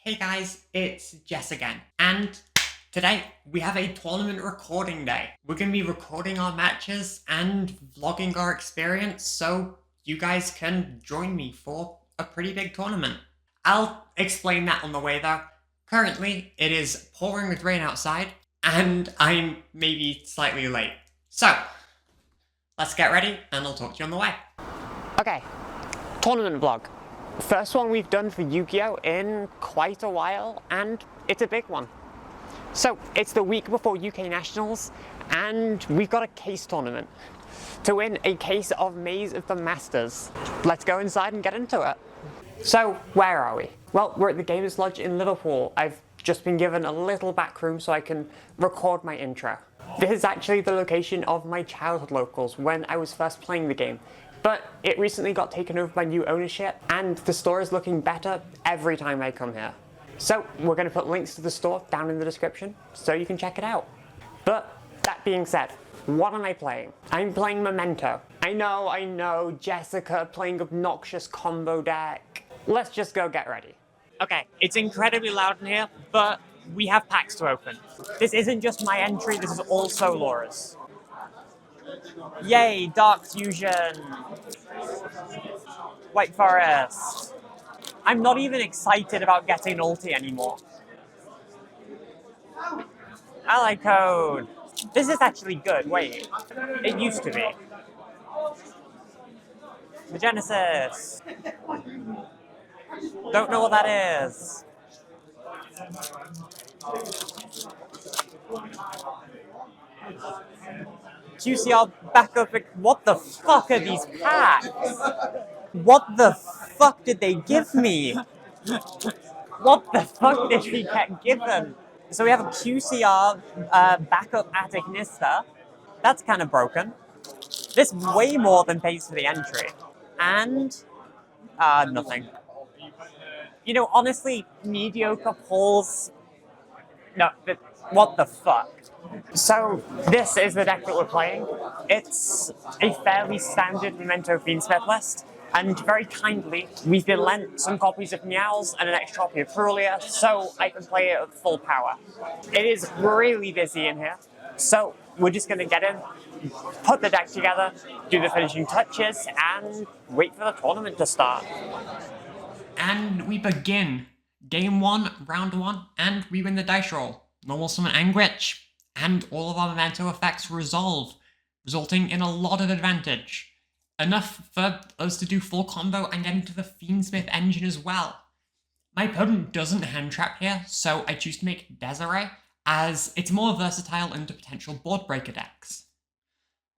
Hey guys, it's Jess again, and today we have a tournament recording day. We're going to be recording our matches and vlogging our experience so you guys can join me for a pretty big tournament. I'll explain that on the way though. Currently, it is pouring with rain outside, and I'm maybe slightly late. So, let's get ready and I'll talk to you on the way. Okay, tournament vlog. First one we've done for Yu-Gi-Oh! In quite a while, and it's a big one. So, it's the week before UK Nationals, and we've got a case tournament to win a case of Maze of the Masters. Let's go inside and get into it. So, where are we? Well, we're at the Gamers Lodge in Liverpool. I've just been given a little back room so I can record my intro. This is actually the location of my childhood locals when I was first playing the game. But it recently got taken over by new ownership, and the store is looking better every time I come here. So we're going to put links to the store down in the description so you can check it out. But that being said, what am I playing? I'm playing Memento. I know, Jessica playing obnoxious combo deck. Let's just go get ready. Okay, it's incredibly loud in here, but we have packs to open. This isn't just my entry, this is also Laura's. Yay, Dark Fusion! White Forest! I'm not even excited about getting an ulti anymore. Ally code! This is actually good, wait. It used to be. The Genesis! Don't know what that is. QCR backup. What the fuck are these packs? What the fuck did they give me? What the fuck did we get given? So we have a QCR backup at Ignista. That's kind of broken. This way more than pays for the entry. And nothing. You know, honestly, mediocre pulls. No, what the fuck? So, this is the deck that we're playing. It's a fairly standard Memento Fiendsmith list, and very kindly, we've been lent some copies of Meows and an extra copy of Frulia, so I can play it at full power. It is really busy in here, so we're just going to get in, put the deck together, do the finishing touches, and wait for the tournament to start. And we begin Game 1, Round 1, and we win the dice roll. Normal Summon Anguich, and all of our Memento effects resolve, resulting in a lot of advantage. Enough for us to do full combo and get into the Fiendsmith engine as well. My opponent doesn't hand trap here, so I choose to make Desiree, as it's more versatile into potential board breaker decks.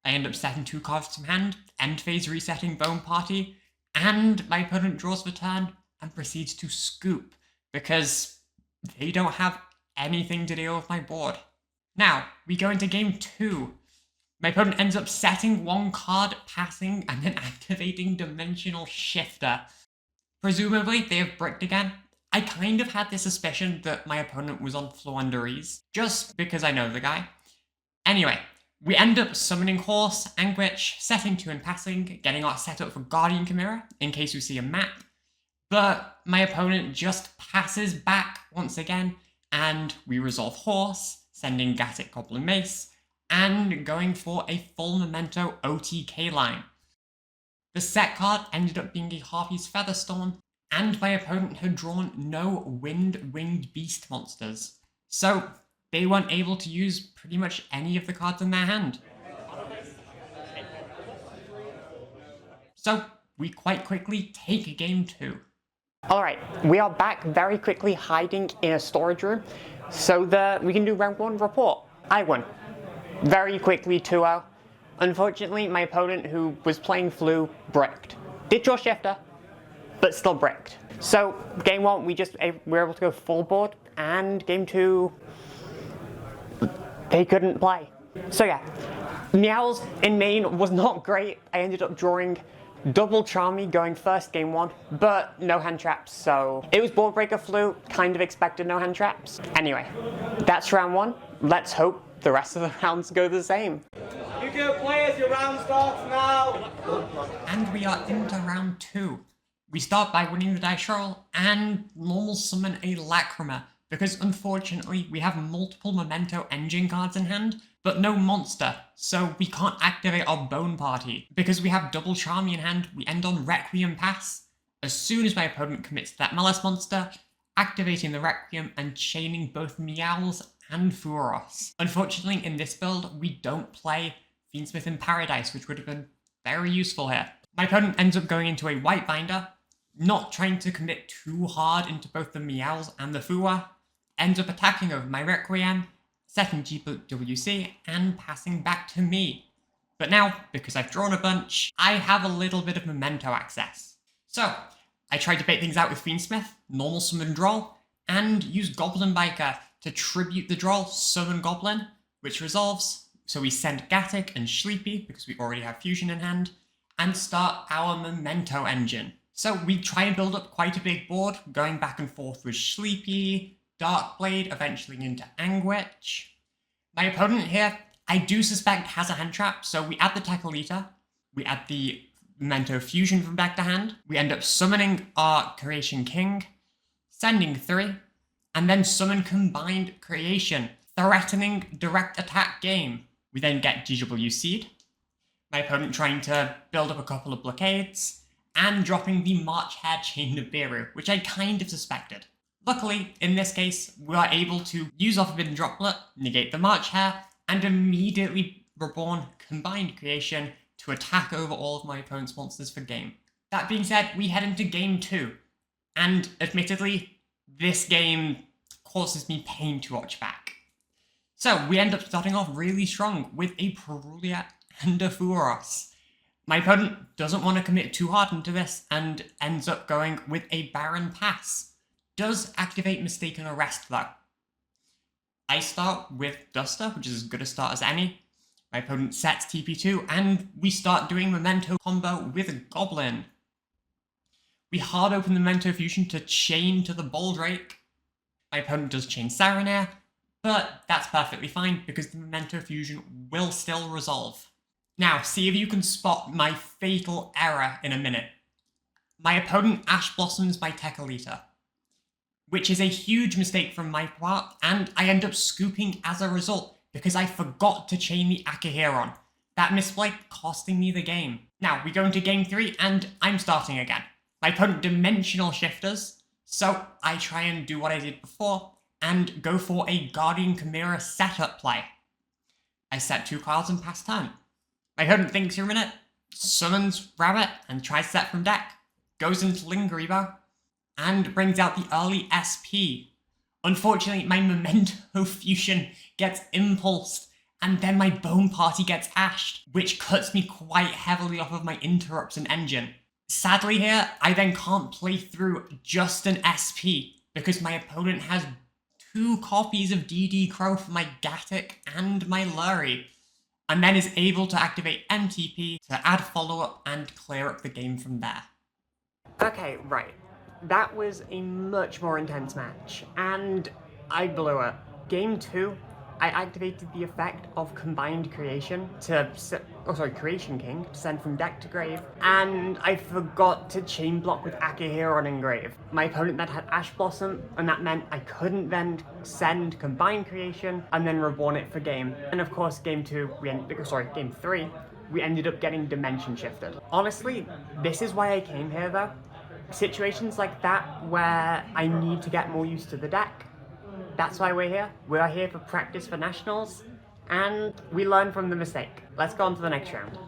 I end up setting 2 cards from hand, end phase resetting Bone Party, and my opponent draws for turn and proceeds to scoop, because they don't have anything to deal with my board. Now, we go into game 2. My opponent ends up setting 1 card, passing, and then activating Dimensional Shifter. Presumably, they have bricked again. I kind of had this suspicion that my opponent was on Floowandereeze, just because I know the guy. Anyway, we end up summoning Horse, Anguich, setting 2 and passing, getting our setup for Guardian Chimera, in case we see a map. But my opponent just passes back once again, and we resolve Horse, sending Gatic Goblin Mace, and going for a full Memento OTK line. The set card ended up being a Harpy's Featherstorm, and my opponent had drawn no Wind-Winged Beast monsters, so they weren't able to use pretty much any of the cards in their hand. So we quite quickly take game 2. Alright, we are back very quickly hiding in a storage room so that we can do round 1 report. I won. Very quickly 2-0. Unfortunately, my opponent who was playing Flu bricked. Did draw Shifter, but still bricked. So, game 1 we were able to go full board, and game 2 they couldn't play. So yeah, Meows in main was not great. I ended up drawing double Charmy going first game 1, but no hand traps, so it was board breaker Flu, kind of expected no hand traps. Anyway, that's round 1. Let's hope the rest of the rounds go the same. Yu-Gi-Oh players, your round starts now! And we are into round 2. We start by winning the dice roll and normal summon a Lacrima, because unfortunately we have multiple Memento engine cards in hand, but no monster, so we can't activate our Bone Party. Because we have double Charmy in hand, we end on Requiem Pass. As soon as my opponent commits to that Malice monster, activating the Requiem and chaining both Meowls and Furos. Unfortunately, in this build, we don't play Fiendsmith in Paradise, which would have been very useful here. My opponent ends up going into a White Binder, not trying to commit too hard into both the Meowls and the Fua, ends up attacking over my Requiem, setting GWC, and passing back to me. But now, because I've drawn a bunch, I have a little bit of Memento access. So, I try to bait things out with Fiendsmith, normal summon draw, and use Goblin Biker to tribute the draw, summon Goblin, which resolves, so we send Gatic and Sleepy, because we already have Fusion in hand, and start our Memento engine. So we try and build up quite a big board, going back and forth with Sleepy, Darkblade, eventually into Anguich. My opponent here, I do suspect has a hand trap, so we add the Techalita, we add the Memento Fusion from deck to hand, we end up summoning our Creation King, sending 3, and then summon Combined Creation, threatening direct attack game. We then get GWC'd, my opponent trying to build up a couple of blockades, and dropping the March Hare Chain Nibiru, which I kind of suspected. Luckily, in this case, we are able to use our Forbidden Droplet, negate the March Hare, and immediately reborn Combined Creation to attack over all of my opponent's monsters for game. That being said, we head into game 2, and admittedly, this game causes me pain to watch back. So we end up starting off really strong with a Perulia and a Furos. My opponent doesn't want to commit too hard into this and ends up going with a Baron Pass. Does activate Mistaken Arrest though. I start with Duster, which is as good a start as any. My opponent sets TP2 and we start doing Memento combo with a Goblin. We hard open the Memento Fusion to chain to the Boldrake. My opponent does chain Saronir, but that's perfectly fine because the Memento Fusion will still resolve. Now, see if you can spot my fatal error in a minute. My opponent Ash Blossoms my Techalita, which is a huge mistake from my part, and I end up scooping as a result because I forgot to chain the Akihiron. That misplay costing me the game. Now, we go into game 3, and I'm starting again. My opponent Dimensional Shifters, so I try and do what I did before, and go for a Guardian Chimera setup play. I set 2 cards and pass turn. My opponent thinks for a minute, summons Rabbit and tries to set from deck, goes into Lingrevo, and brings out the early SP. Unfortunately, my Memento Fusion gets impulsed, and then my Bone Party gets ashed, which cuts me quite heavily off of my interrupts and engine. Sadly here, I then can't play through just an SP, because my opponent has 2 copies of DD Crow for my Gatic and my Lurie, and then is able to activate MTP to add follow-up and clear up the game from there. Okay, right. That was a much more intense match, and I blew it. Game 2, I activated the effect of Combined Creation to Creation King to send from deck to grave, and I forgot to chain block with Akihiron in grave. My opponent then had Ash Blossom, and that meant I couldn't then send Combined Creation and then reborn it for game. And of course, game 3, we ended up getting Dimension Shifted. Honestly, this is why I came here though. Situations like that where I need to get more used to the deck. That's why we're here. We are here for practice for nationals, and we learn from the mistake. Let's go on to the next round.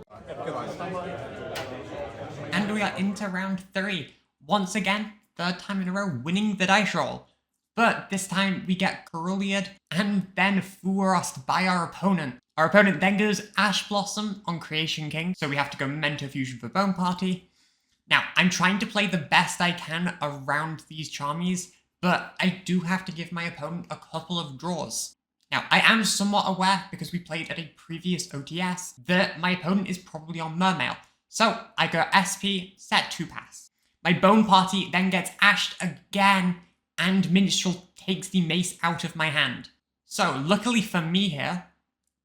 And we are into round 3. Once again, 3rd time in a row, winning the dice roll. But this time we get Cerulead and then Furos by our opponent. Our opponent then goes Ash Blossom on Creation King, so we have to go Memento Fusion for Bone Party. Now, I'm trying to play the best I can around these Charmies, but I do have to give my opponent a couple of draws. Now, I am somewhat aware, because we played at a previous OTS, that my opponent is probably on Mermail. So, I go SP, set 2 pass. My Bone Party then gets ashed again, and Minstrel takes the mace out of my hand. So, luckily for me here,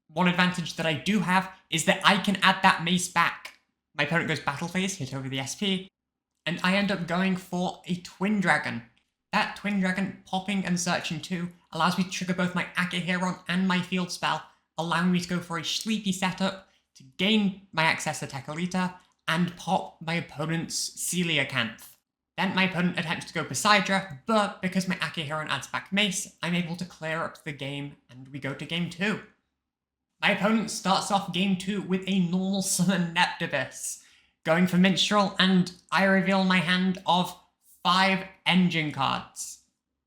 one advantage that I do have is that I can add that mace back. My opponent goes Battle Phase, hit over the SP, and I end up going for a Twin Dragon. That Twin Dragon popping and searching 2 allows me to trigger both my Akihiron and my field spell, allowing me to go for a sleepy setup to gain my access to Tekalita and pop my opponent's Coelacanth. Then my opponent attempts to go Poseidra, but because my Akihiron adds back Mace, I'm able to clear up the game and we go to game 2. My opponent starts off game 2 with a normal summon Neptibus, going for Minstrel, and I reveal my hand of 5 engine cards.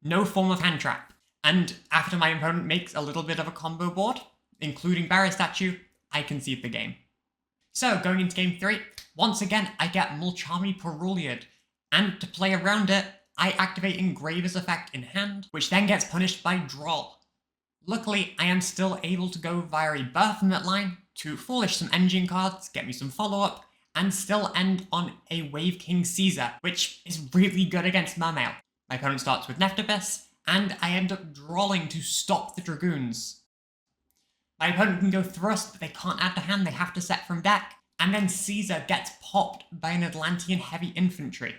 No form of hand trap. And after my opponent makes a little bit of a combo board, including Barrier Statue, I concede the game. So going into game 3, once again I get Mulchami Peruliad, and to play around it, I activate Engraver's effect in hand, which then gets punished by Droll. Luckily, I am still able to go via a Birthmit line to Foolish some engine cards, get me some follow-up, and still end on a Wave King Caesar, which is really good against Mermail. My opponent starts with Neptibus, and I end up drawing to stop the Dragoons. My opponent can go Thrust, but they can't add to hand, they have to set from deck, and then Caesar gets popped by an Atlantean Heavy Infantry.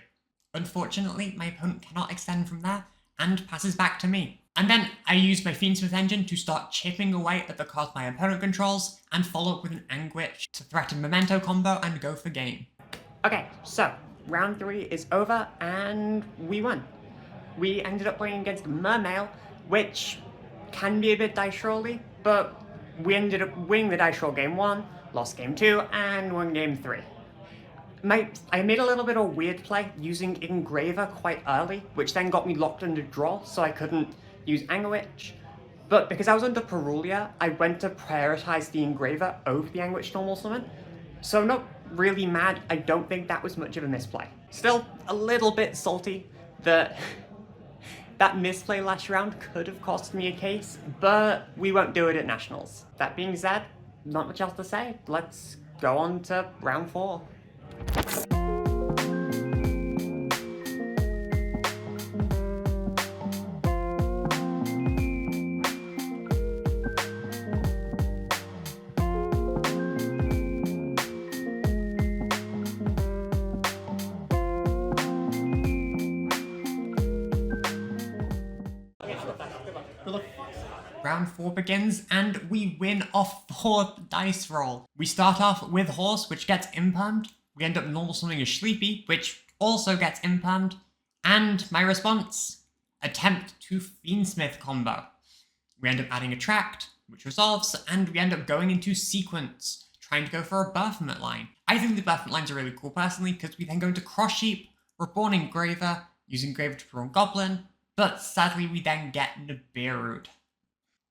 Unfortunately, my opponent cannot extend from there, and passes back to me. And then I use my Fiendsmith engine to start chipping away at the cards my opponent controls, and follow up with an Anguish to threaten Memento combo and go for game. Okay, so round 3 is over, and we won. We ended up playing against Mermail, which can be a bit dice rolly, but we ended up winning the dice roll game 1, lost game 2, and won game 3. I made a little bit of weird play using Engraver quite early, which then got me locked under draw, so I couldn't use Anguish. But because I was under Perulia, I went to prioritize the Engraver over the Anguish normal summon. So I'm not really mad, I don't think that was much of a misplay. Still, a little bit salty that that misplay last round could have cost me a case, but we won't do it at Nationals. That being said, not much else to say. Let's go on to round 4. Round 4 begins, and we win off 4th dice roll. We start off with Horse, which gets impermed. We end up normal summoning a Sleepy, which also gets impermed. And my response, attempt to Fiendsmith combo. We end up adding Attract, which resolves, and we end up going into Sequence, trying to go for a Birthmit line. I think the Birthmit lines are really cool personally, because we then go into Cross Sheep, Reborn Engraver, using Engraver to Reborn Goblin, but sadly we then get Nibiru'd.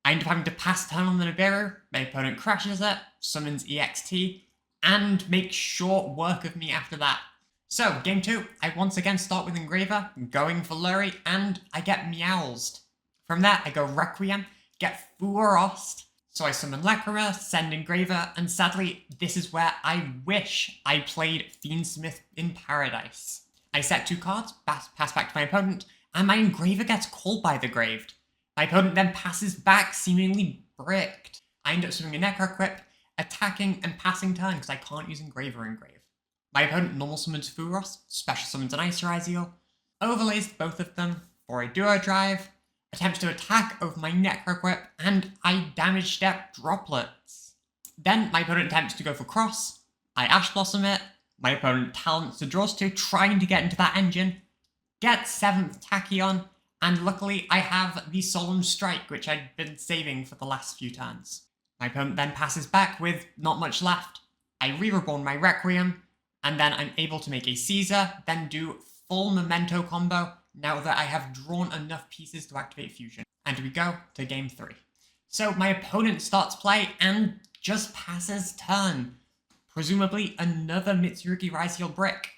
I end up having to pass turn on the Nibiru, my opponent crashes it, summons EXT, and makes short work of me after that. So, game 2, I once again start with Engraver, going for Lurry, and I get Meowsed. From there, I go Requiem, get Furost, so I summon Lekra, send Engraver, and sadly, this is where I wish I played Fiendsmith in Paradise. I set 2 cards, pass back to my opponent, and my Engraver gets called by the Graved. My opponent then passes back, seemingly bricked. I end up summoning a Necroquip, attacking and passing turn because I can't use Engraver Engrave. My opponent normal summons Furos, special summons an Icerazeel, overlays both of them for a Duo Drive, attempts to attack over my Necroquip, and I damage step Droplets. Then my opponent attempts to go for Cross, I Ash Blossom it, my opponent talents to draws 2, trying to get into that engine, gets 7th Tachyon, and luckily I have the Solemn Strike, which I'd been saving for the last few turns. My opponent then passes back with not much left. I re-reborn my Requiem, and then I'm able to make a Caesar, then do full Memento combo now that I have drawn enough pieces to activate Fusion. And we go to game 3. So my opponent starts play and just passes turn. Presumably another Mitsurugi Raziel brick.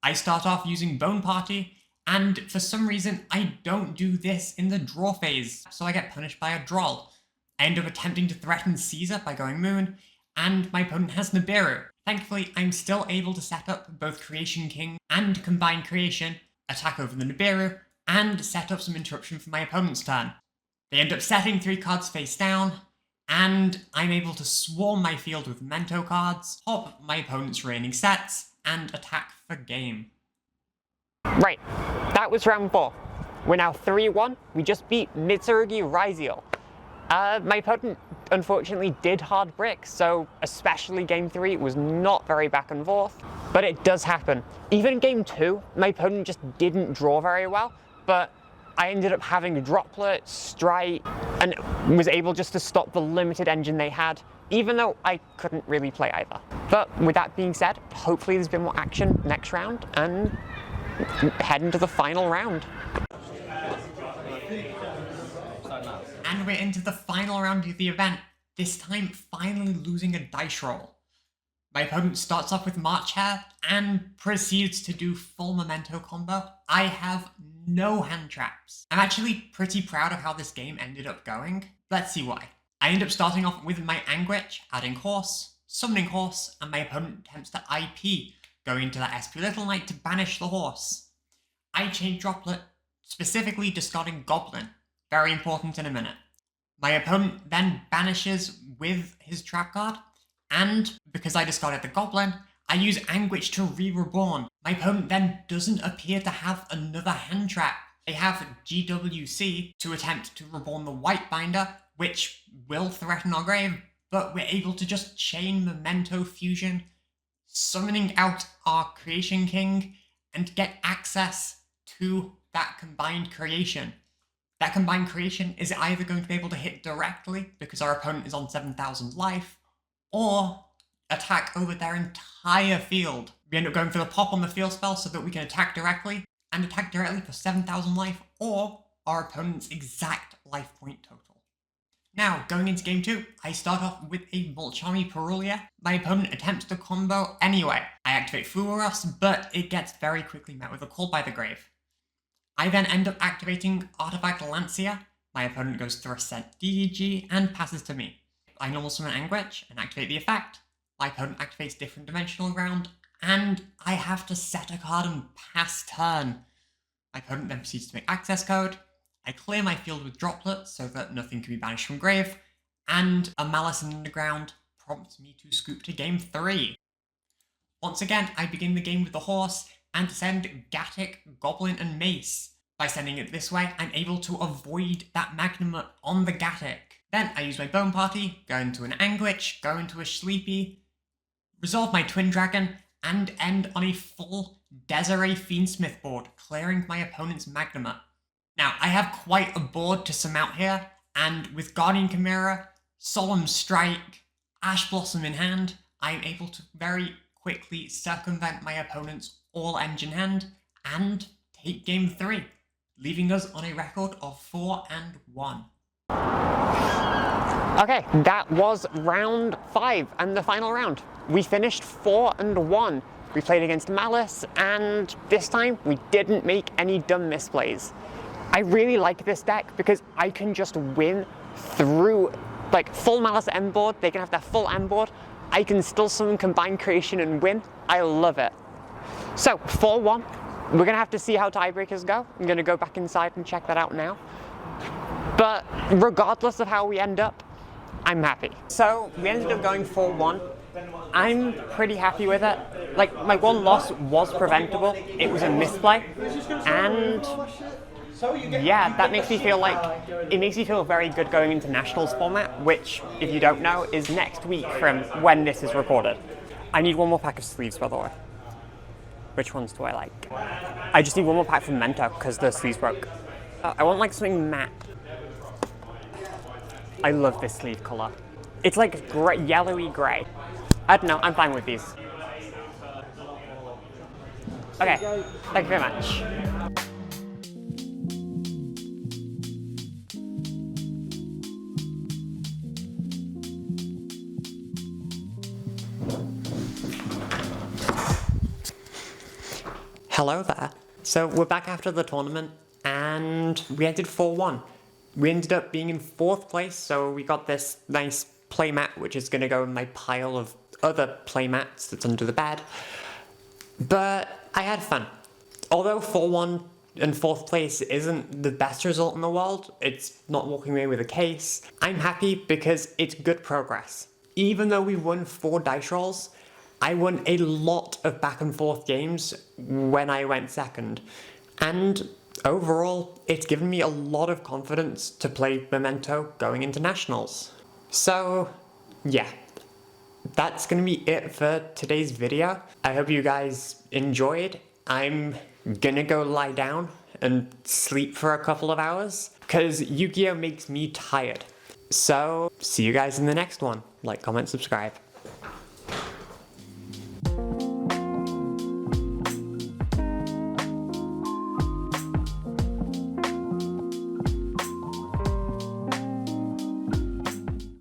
I start off using Bone Party, and for some reason, I don't do this in the draw phase, so I get punished by a Droll. I end up attempting to threaten Caesar by going Moon, and my opponent has Nibiru. Thankfully, I'm still able to set up both Creation King and Combine Creation, attack over the Nibiru, and set up some interruption for my opponent's turn. They end up setting 3 cards face down, and I'm able to swarm my field with Memento cards, pop my opponent's remaining sets, and attack for game. Right, that was round 4. We're now 3-1. We just beat Mitsurugi Raizio. My opponent unfortunately did hard brick, so especially game 3 it was not very back and forth, but it does happen. Even in game 2, my opponent just didn't draw very well, but I ended up having Droplet, Strike, and was able just to stop the limited engine they had, even though I couldn't really play either. But with that being said, hopefully there's been more action next round, and head into the final round. And we're into the final round of the event, this time finally losing a dice roll. My opponent starts off with March Hare and proceeds to do full Memento combo. I have no hand traps. I'm actually pretty proud of how this game ended up going. Let's see why. I end up starting off with my Anguich, adding Horse, summoning Horse, and my opponent attempts to IP, going into that SP Little Knight to banish the Horse. I chain Droplet, specifically discarding Goblin. Very important in a minute. My opponent then banishes with his trap card, and because I discarded the Goblin, I use Anguich to re-reborn. My opponent then doesn't appear to have another hand trap. They have GWC to attempt to reborn the White Binder, which will threaten our grave, but we're able to just chain Memento Fusion, summoning out our Creation King, and get access to that combined creation. That combined creation is either going to be able to hit directly because our opponent is on 7,000 life, or attack over their entire field. We end up going for the pop on the field spell so that we can attack directly, and attack directly for 7,000 life, or our opponent's exact life point total. Now, going into game 2, I start off with a Volchami Perulia. My opponent attempts to combo anyway. I activate Furos, but it gets very quickly met with a Call by the Grave. I then end up activating Artifact Lancia. My opponent goes through a set DEG and passes to me. I normal summon Anguich and activate the effect. My opponent activates Different Dimensional Ground, and I have to set a card and pass turn. My opponent then proceeds to make access code. I clear my field with Droplet so that nothing can be banished from grave, and a Malice in Underground prompts me to scoop to game 3. Once again, I begin the game with the Horse, and send Gatic, Goblin, and Mace. By sending it this way, I'm able to avoid that Magnum on the Gatic. Then I use my Bone Party, go into an Anguich, go into a Sleepy, resolve my Twin Dragon, and end on a full Desiree Fiendsmith board, clearing my opponent's Magnuma. Now, I have quite a board to surmount here, and with Guardian Chimera, Solemn Strike, Ash Blossom in hand, I am able to very quickly circumvent my opponent's all-engine hand, and take game 3, leaving us on a record of 4-1. Okay, that was round 5 and the final round. We finished 4-1. We played against Malice, and this time we didn't make any dumb misplays. I really like this deck because I can just win through, like, full Malice end board. They can have their full end board. I can still summon Combined Creation and win. I love it. So, 4-1. We're gonna have to see how tiebreakers go. I'm gonna go back inside and check that out now. But regardless of how we end up, I'm happy. So, we ended up going 4-1. I'm pretty happy with it. Like, my one loss was preventable. It was a misplay. And yeah, that makes me feel like, it makes me feel very good going into Nationals format, which, if you don't know, is next week from when this is recorded. I need one more pack of sleeves, by the way. Which ones do I like? I just need one more pack from Memento because the sleeves broke. I want like something matte. I love this sleeve color. It's like gray, yellowy gray. I don't know, I'm fine with these. Okay, thank you very much. Hello there. So we're back after the tournament, and we ended 4-1. We ended up being in 4th place, so we got this nice playmat, which is going to go in my pile of other playmats that's under the bed. But I had fun. Although 4-1 and 4th place isn't the best result in the world, it's not walking away with a case, I'm happy because it's good progress. Even though we won 4 dice rolls, I won a lot of back and forth games when I went second, and overall, it's given me a lot of confidence to play Memento going into nationals. So, yeah, that's gonna be it for today's video. I hope you guys enjoyed. I'm gonna go lie down and sleep for a couple of hours, because Yu-Gi-Oh! Makes me tired. So, see you guys in the next one. Like, comment, subscribe.